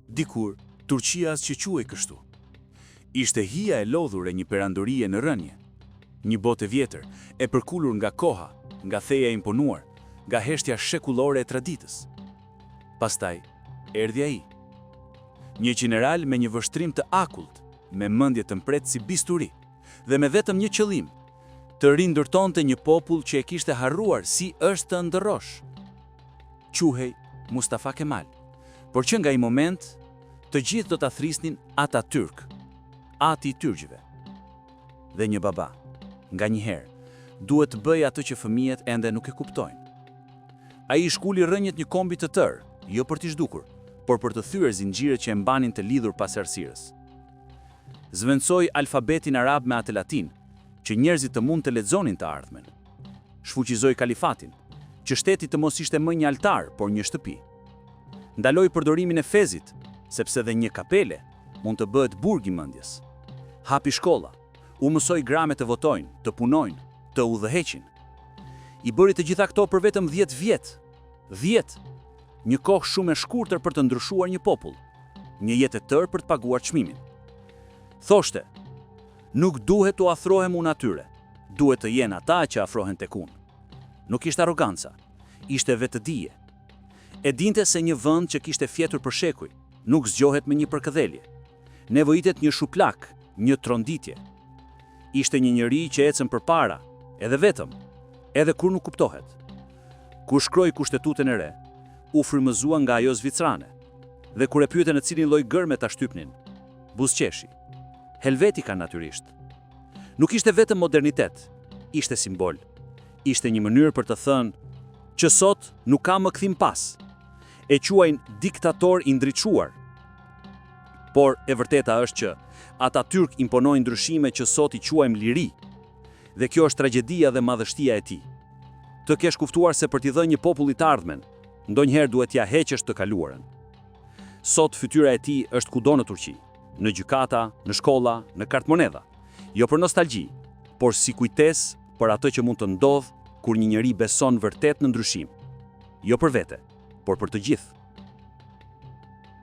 Dikur, Turqia as që quaj kështu. Ishte hija e lodhur e një perandorie në rënje. Një botë e vjetër, e përkullur nga koha, nga theja e imponuar, nga heshtja shekullore e traditës. Pastaj, erdhi ai. Një general me një vështrim të akullt, me mendje të mpretë si bisturi, dhe me vetëm një qëllim, të rindërtonte një popull që e kishte harruar si është të ndërrosh. Quhej Mustafa Kemal, por që nga i moment, të gjithë do ta thrisnin Atatürk, ati i tyrgjve. Dhe një baba, nga njëherë, duhet të bëj atë që fëmijët ende nuk e kuptojnë. Ai i shkuli rrënjët një kombi të tërë, jo për t'i zhdukur, por për të thyer zinxhiret që e mbanin të lidhur pas errësirës. Zvendçoi alfabetin arab me atë latin, që njerëzit të mund të lexonin të ardhmen. Shfuqizoi kalifatin, që shteti të mos ishte më një altar, por një shtëpi. Ndaloi përdorimin e fezit, sepse dhe një kapele mund të bëhet burg i mendjes. Hapi shkolla, u mësoi grame të votojnë, të punojnë, të udhëheqin. I bëri të gjitha këto për vetëm 10 vjet. 10. Një kohë shumë e shkurtër për të ndryshuar një popull, një jetë e tërë për të paguar çmimin. Thoshte, nuk duhet të afrohem unë atyre, duhet të jenë ata që afrohen tek unë. Nuk ishte arroganca, ishte vetëdije. E dinte se një vend që kishte fjetur për shekuj, nuk zgjohet me një përkëdhelje. Nevojitet një shuplak, një tronditje. Ishte një njeri që ecën përpara, edhe vetëm, edhe kur nuk kuptohet. Kur shkroi kushtetutën e re, u frymëzua nga ajo zvicrane, dhe kur e pyeten në cilin lloj gërme ta shtypnin, buzqeshi. Helvetika natyrisht. Nuk ishte vetëm modernitet, ishte simbol. Ishte një mënyrë për të thënë që sot nuk ka më kthim pas. E quajnë diktator i ndriçuar. Por e vërteta është që Atatürk imponoi ndryshime që sot i quajmë liri. Dhe kjo është tragjedia dhe madhështia e tij. Të kesh kuptuar se për t'i dhënë një populli të ardhmen, ndonjëherë duhet t'ia heqësh të kaluarën. Sot fytyra e tij është kudo në Turqi, në gjykata, në shkolla, në kartmonedha. Jo për nostalgji, por si kujtesë për atë që mund të ndodhë kur një njeri beson vërtet në ndryshim. Jo për vete, por për të gjithë.